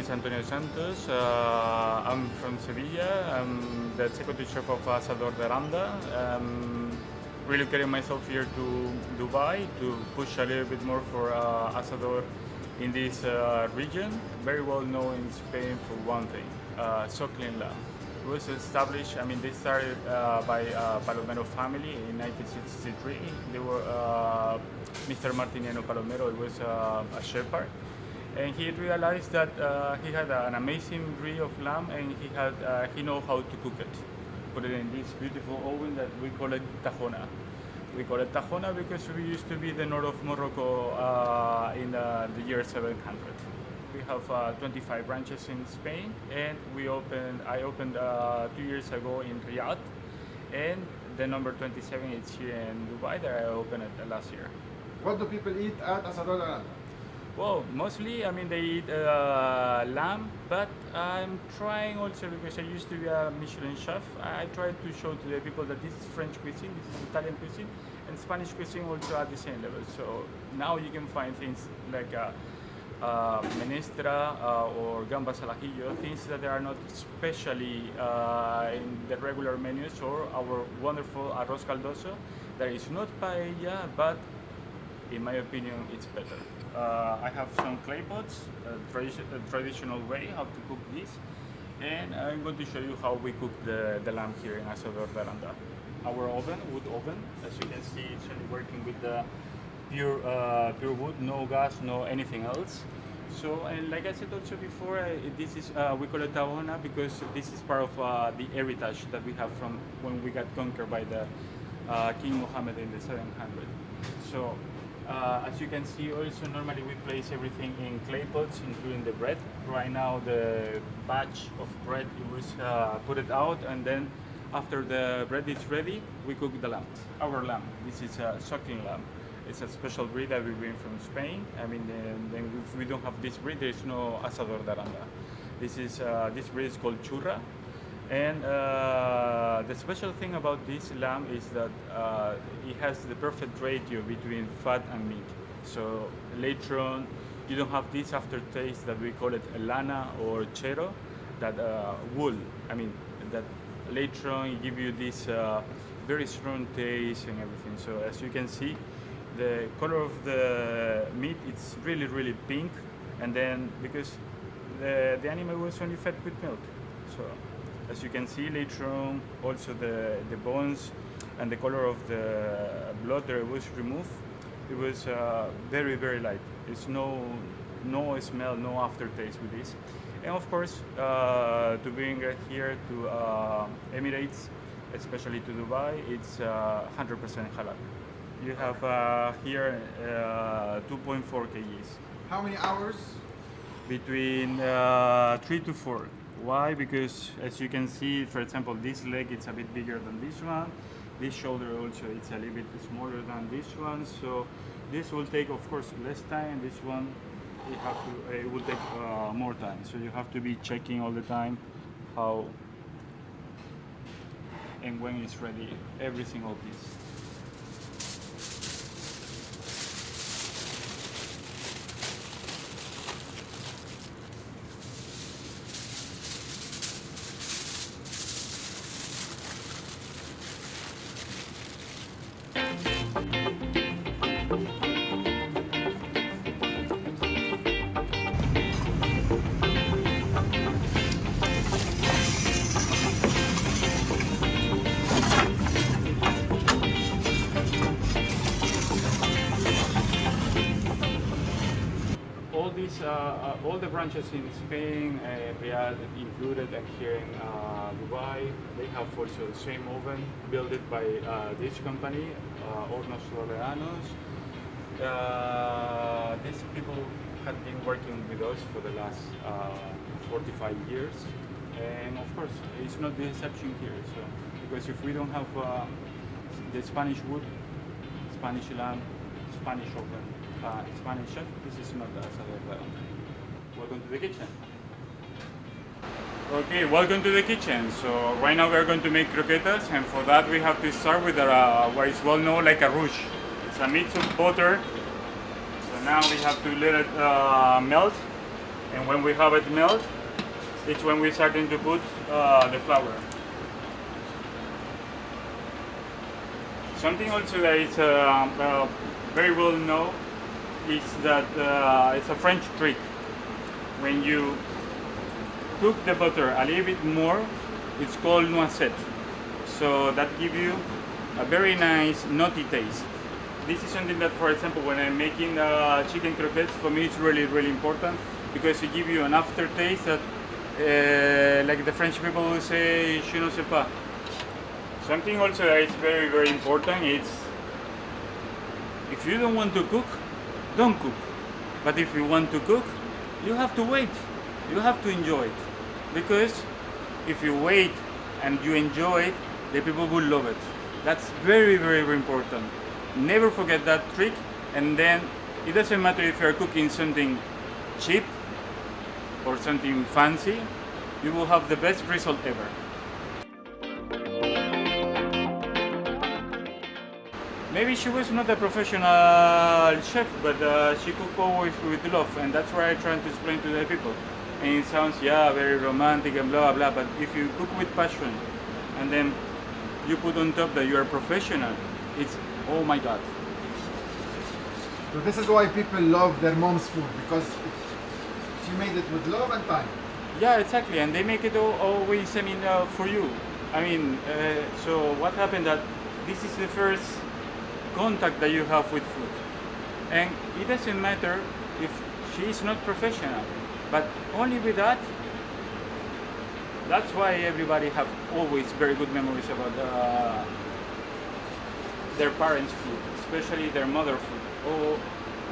is Antonio Santos. I'm from Sevilla. I'm the executive chef of Asador de Aranda. Relocating myself here to Dubai to push a little bit more for Asador in this region. Very well known in Spain for one thing, suckling lamb. It was established, they started by Palomero family in 1963. They were Mr. Martiniano Palomero, he was a shepherd. And he realized that he had an amazing breed of lamb, and he know how to cook it. Put it in this beautiful oven that we call it Tahona. We call it Tahona because we used to be the north of Morocco in the year 700. We have 25 branches in Spain, and I opened 2 years ago in Riyadh, and the number 27 is here in Dubai that I opened it last year. What do people eat at Asador de Aranda? Well, mostly, they eat lamb, but I'm trying also, because I used to be a Michelin chef, I try to show to the people that this is French cuisine, this is Italian cuisine, and Spanish cuisine also at the same level. So now you can find things like menestra or gambas al ajillo, things that are not especially in the regular menus, or our wonderful arroz caldoso, that is not paella, but in my opinion, it's better. I have some clay pots, traditional way how to cook this, and I'm going to show you how we cook the lamb here in Asador de Aranda. Our oven, wood oven, as you can see, it's only working with the pure wood, no gas, no anything else. So, and like I said also before, this is we call it Tahona because this is part of the heritage that we have from when we got conquered by the King Mohammed in the 700. So. As you can see, also normally we place everything in clay pots, including the bread. Right now the batch of bread it was put it out, and then after the bread is ready, we cook the lamb. Our lamb. This is a suckling lamb. It's a special breed that we bring from Spain. Then if we don't have this breed, there is no Asador de Aranda. This breed is called churra. And the special thing about this lamb is that it has the perfect ratio between fat and meat. So later on, you don't have this aftertaste that we call it lana or chero, that wool. That later on it give you this very strong taste and everything. So as you can see, the color of the meat it's really pink, and then because the animal was only fed with milk, so. As you can see later on, also the bones and the color of the blood that was removed, it was very light. It's no smell, no aftertaste with this. And of course, to bring it here to Emirates, especially to Dubai, it's 100% halal. You have here 2.4 kgs. How many hours? Between 3 to 4. Why? Because as you can see, for example, this leg it's a bit bigger than this one. This shoulder also it's a little bit smaller than this one. So this will take, of course, less time. This one it will take more time. So you have to be checking all the time how and when it's ready, every single piece. All the branches in Spain, Riyadh included, and here in Dubai, they have also the same oven built by this company, Hornos Soberanos. These people had been working with us for the last 45 years, and of course, it's not the exception here. So, because if we don't have the Spanish wood, Spanish lamb, Spanish oven, Spanish chef, this is not the Asador de Aranda. Welcome to the kitchen. Okay, welcome to the kitchen. So right now we are going to make croquettes, and for that we have to start with what is well known like a rouge. It's a mix of butter. So now we have to let it melt, And when we have it melt, it's when we're starting to put the flour. Something also that is very well known is that it's a French trick. When you cook the butter a little bit more, it's called noisette. So that gives you a very nice nutty taste. This is something that, for example, when I'm making chicken croquettes, for me it's really, really important because it gives you an aftertaste that, like the French people will say, je ne sais pas. Something also that is very, very important is if you don't want to cook, don't cook. But if you want to cook, you have to wait. You have to enjoy it. Because if you wait and you enjoy it, the people will love it. That's very, very, very important. Never forget that trick, and then it doesn't matter if you're cooking something cheap or something fancy, you will have the best result ever. Maybe she was not a professional chef, but she cooked always with love, and that's what I try to explain to the people. And it sounds, yeah, very romantic and blah, blah, blah, but if you cook with passion, and then you put on top that you are professional, it's, oh my God. So this is why people love their mom's food, because she made it with love and time. Yeah, exactly, and they make it always, I mean, for you. I mean, so what happened that this is the first contact that you have with food, and it doesn't matter if she is not professional, but only with that, that's why everybody have always very good memories about their parents' food, especially their mother food. Or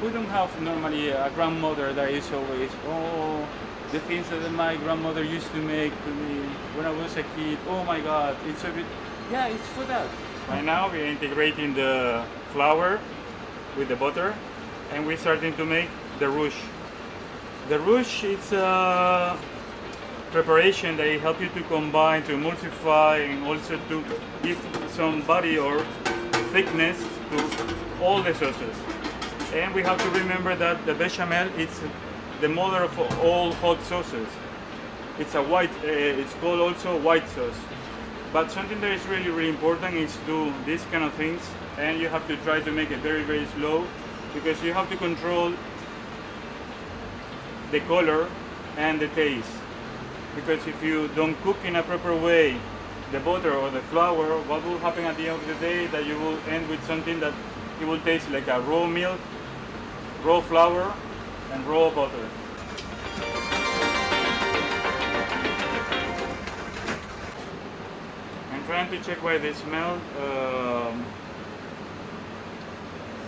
we don't have normally a grandmother that is always, oh, the things that my grandmother used to make to me when I was a kid, oh my God, it's a bit, yeah, it's for that. Right now we're integrating the flour with the butter, and we're starting to make the rouge. The rouge is a preparation that helps you to combine, to emulsify, and also to give some body or thickness to all the sauces. And we have to remember that the bechamel is the mother of all hot sauces. It's a white, it's called also white sauce. But something that is really, really important is to do these kind of things, and you have to try to make it very, very slow, because you have to control the color and the taste. Because if you don't cook in a proper way the butter or the flour, what will happen at the end of the day that you will end with something that it will taste like a raw milk, raw flour, and raw butter. Trying to check why they smell,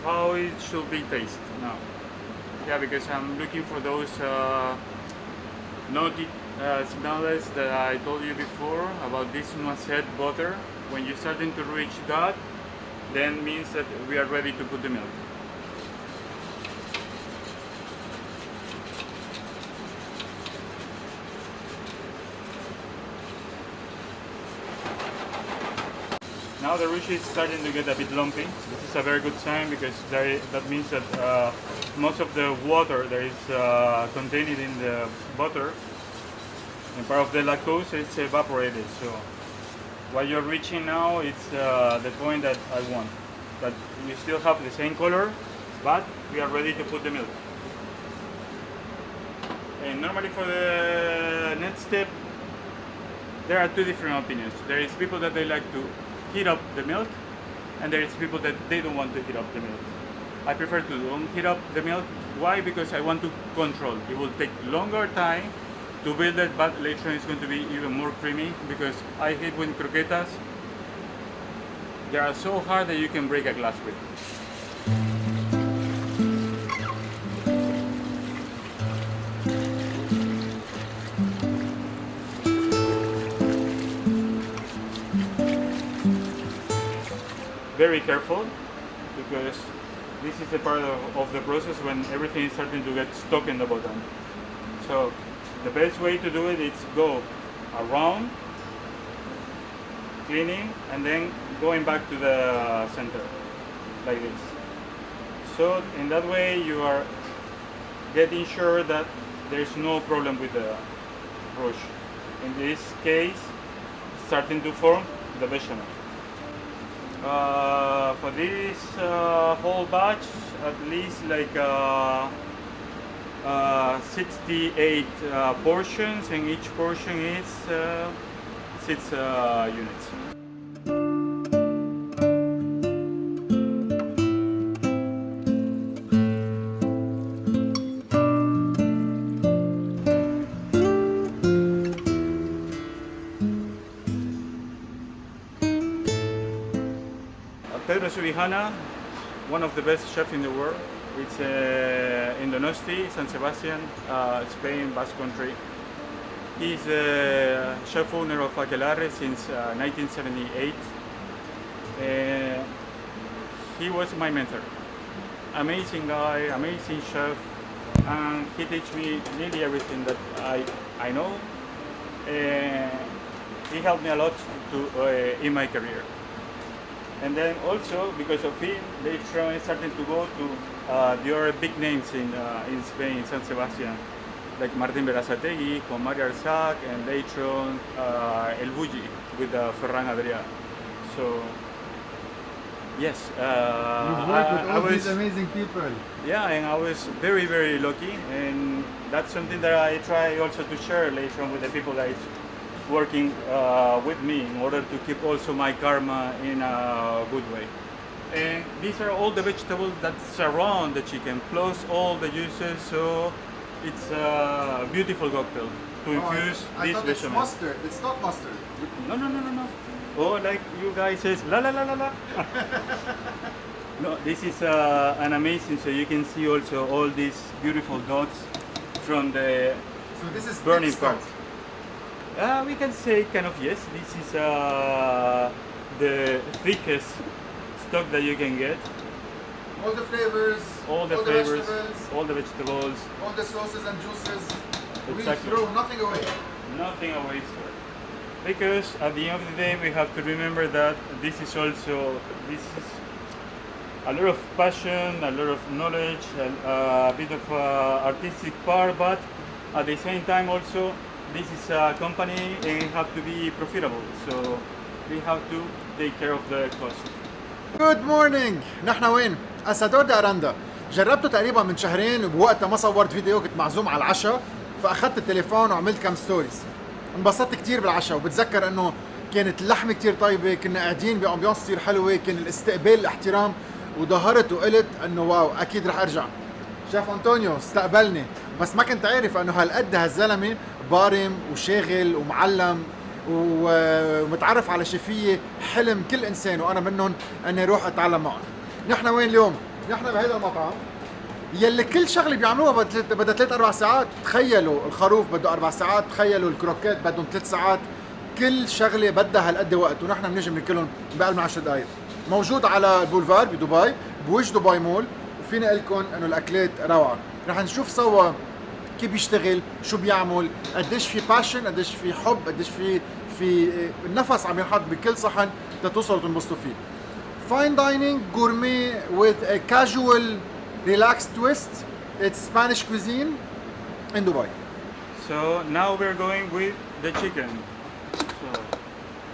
how it should be tasted now. Yeah, because I'm looking for those nutty smells that I told you before about this noisette butter. When you're starting to reach that, then means that we are ready to put the milk. Now the rouge is starting to get a bit lumpy. This is a very good sign, because that means that most of the water that is contained in the butter and part of the lactose is evaporated. So what you're reaching now is the point that I want. That you still have the same color, but we are ready to put the milk. And normally for the next step, there are two different opinions. There is people that they like to heat up the milk, and there is people that they don't want to heat up the milk. I prefer to don't heat up the milk. Why? Because I want to control. It will take longer time to build it, but later on it's going to be even more creamy, because I hate when croquetas, they are so hard that you can break a glass with. Very careful, because this is the part of the process when everything is starting to get stuck in the bottom. So the best way to do it is go around, cleaning, and then going back to the center, like this. So in that way you are getting sure that there's no problem with the brush. In this case, starting to form the bechamel. For this whole batch, at least like 68 portions, and each portion is 6 units. Pedro Subijana, one of the best chefs in the world. It's in Donosti, San Sebastian, Spain, Basque Country. He's the chef owner of Aquelarre since 1978. He was my mentor. Amazing guy, amazing chef, and he teach me nearly everything that I know. He helped me a lot in my career. And then also, because of him, later on I started to go to the other big names in Spain, San Sebastian, like Martin Berasategui, Juan Mario Arzac, and later on El Bulli with Ferran Adrià. So, yes. You've worked with all these amazing people. Yeah, and I was very, very lucky, and that's something that I try also to share later on with the people that is working with me in order to keep also my karma in a good way. And these are all the vegetables that surround the chicken, plus all the juices, so it's a beautiful cocktail to infuse I this thought bechamel. it's mustard. It's not mustard. No. Oh, like you guys says, la la la la la. No, this is an amazing, so you can see also all these beautiful dots from the So this is burning thick part. stuff. We can say kind of yes. This is the thickest stock that you can get. All the flavors, All the flavors, vegetables, all the vegetables, all the sauces and juices. Exactly. We throw nothing away. nothing a waste. Because at the end of the day, we have to remember that this is a lot of passion, a lot of knowledge, a bit of artistic part, but at the same time also this is a company and have to be profitable, so we have to take care of the cost. Good morning. نحن وين؟ أسادور دي أراندا. جربته تقريبا من شهرين، بوقتها ما صورت فيديو، كنت معزوم على العشاء، فأخذت التليفون وعملت كم ستوريز. انبسطت كتير بالعشاء، وبتذكر انه كانت اللحمة كتير طيبة، كنا قاعدين بأمبيونس كتير حلوة، كان الاستقبال الاحترام، وظهرت وقلت انه واو اكيد رح ارجع. شيف أنطونيو استقبلني، بس ما كنت عارف انه هالقد هالزلمة بارم وشاغل ومعلم ومتعرف على شيفية حلم كل انسان، وانا منهم اني اروح اتعلم معهم. نحن وين اليوم؟ نحن بهذا المطعم يلي كل شغله بيعملوها بدها 3-4 ساعات. تخيلوا الخروف بده 4 ساعات، تخيلوا الكروكيت بدهم 3 ساعات، كل شغله بدها هالقد وقت، ونحن بنجي بناكلهم بأقل من 10 دقائق. موجود على البولفار بدبي بوجه دبي مول، وفيني اقول لكم انه الاكلات روعه. رح نشوف سوا كيف بيشتغل، شو بيعمل، قديش في باشن، قديش في حب، قديش في النفس عم ينحط بكل صحن تتوصلوا تنبسطوا فيه. Fine dining gourmet with a casual relaxed twist. It's Spanish cuisine in Dubai. So now we're going with the chicken. So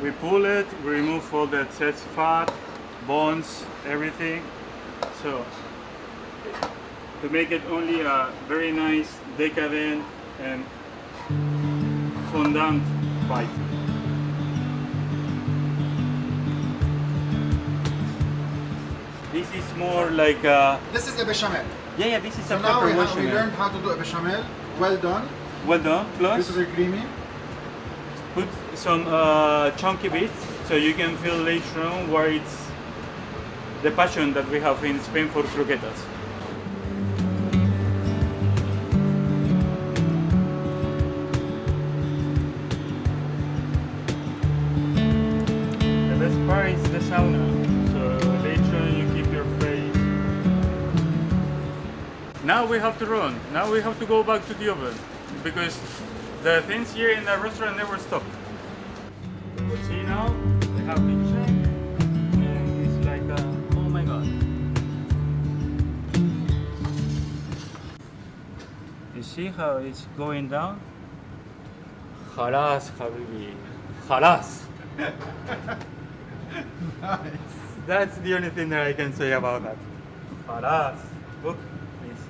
we pull it, we remove all the excess fat, bones, everything. So to make it only a very nice, decadent and fondant bite. This is more like a... This is a bechamel. Yeah, this is So a now proper we bechamel. learned how to do a bechamel. Well done. Well done. Plus, Beautifully creamy. put some chunky bits so you can feel later on where it's the passion that we have in Spain for croquettes. The best part is the sauna, so later on you keep your face. Now we have to run. Now we have to go back to the oven because the things here in the restaurant never stop. But see now, we have the check, and it's like, oh my god. You see, See how it's going down? خلاص حبيبي خلاص. Nice. That's the only thing that I can say about that. خلاص. Look, please.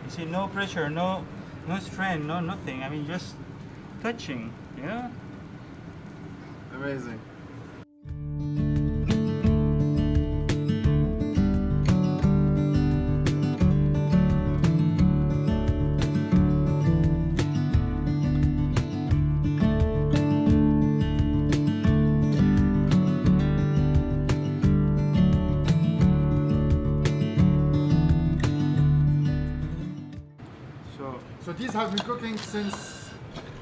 You see, no pressure, no strain, no nothing. I mean, just touching, you know? Amazing. So these have been cooking since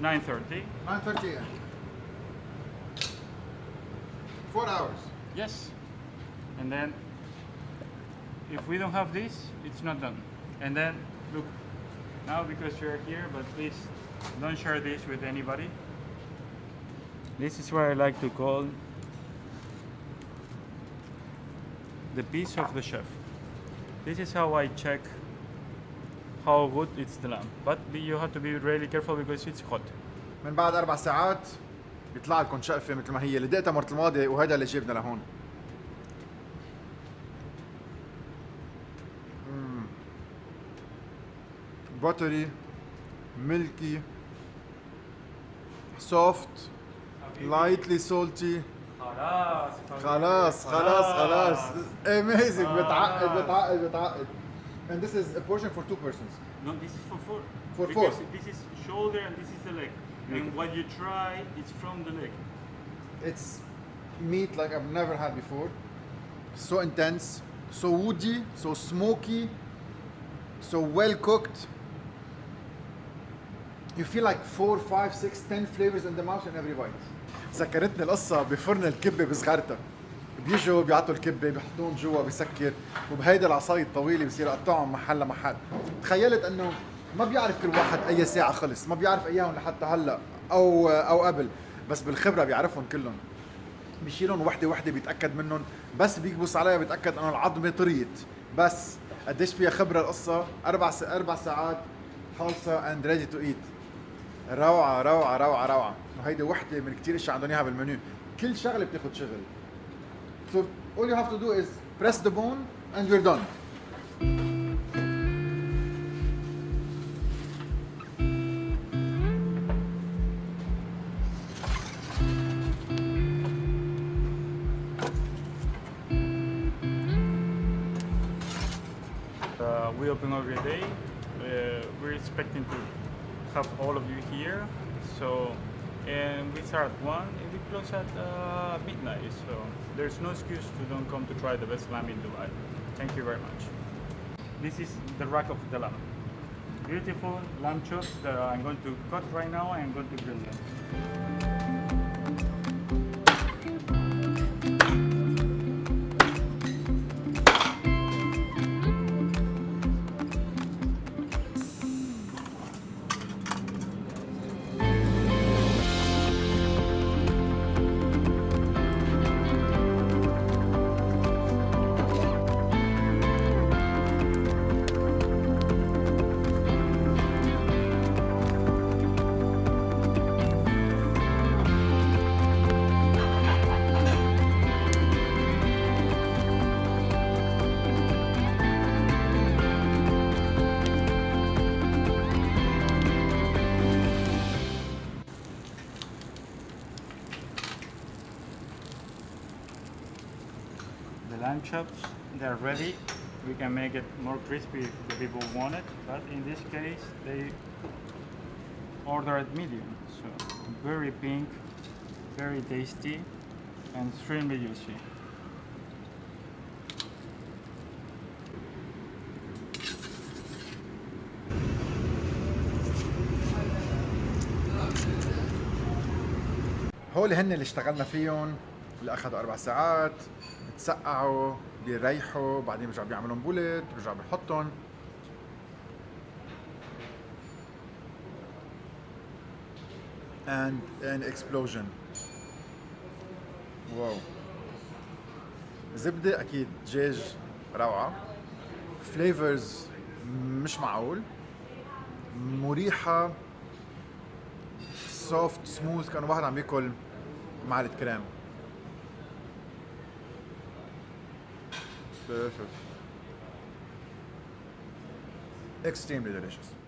9:30. 9:30 a.m. 4 hours. Yes. And then, if we don't have this, it's not done. And then, look, now because you're here, but please don't share this with anybody. This is what I like to call the piece of the chef. This is how I check how good it's the lamb. But you have to be really careful because it's hot. من بعد 4 ساعات بيطلع لكم شقفة مثل ما هي اللي دقتها مرة الماضية وهذا اللي جبنا لهون. buttery, milky, soft, lightly salty. خلاص. Amazing. بتعقد. And this is a portion for 2 persons. No, this is for 4. For because 4. This is shoulder and this is the leg. And what you try, it's from the leg. It's meat like I've never had before. So intense, so woody, so smoky, so well cooked. You feel like 4, 5, 6, 10 flavors in the mouth in every bite. ذكرتني القصة بفرن الكبة بصغرتها. بيجوا بيعطوا الكبة بيحطون جوا بسكر وبهيدا العصاية الطويلة بصير يقطعهم محل لمحل. تخيلت انه ما بيعرف كل واحد اي ساعة خلص، ما بيعرف اياهم لحتى هلا او قبل، بس بالخبرة بيعرفهم كلهم. بيشيلهم وحدة بيتأكد منهم، بس بيكبس عليها بيتأكد انه العظمة طريت. بس قديش فيها خبرة القصة؟ 4 ساعات خالصة and ready to eat. روعة. وهيدي وحدة من كتير اشياء عندهم اياها بالمنيو. كل شغلة بتاخد شغل. So all you have to do is press the bone and you're done. We open every day. We're expecting to have all of you here. So, and we start at 1 and we close at midnight. So there's no excuse to don't come to try the best lamb in Dubai. Thank you very much. This is the rack of the lamb. Beautiful lamb chops that I'm going to cut right now and I'm going to grill them. Lamb chops, they're ready. We can make it more crispy if the people want it, but in this case they order it medium. So very pink, very tasty, and extremely juicy. هول هن اللي اشتغلنا فيهم، اللي اخذوا 4 ساعات، بتسقعوا، بيريحوا، بعدين بيرجعوا بيعملون بولت، بيرجعوا بنحطهم. and an explosion. واو. زبدة اكيد، دجاج روعة. flavors مش معقول. مريحة سوفت سموث كأنه واحد عم ياكل معلقة كريم. Extremely delicious.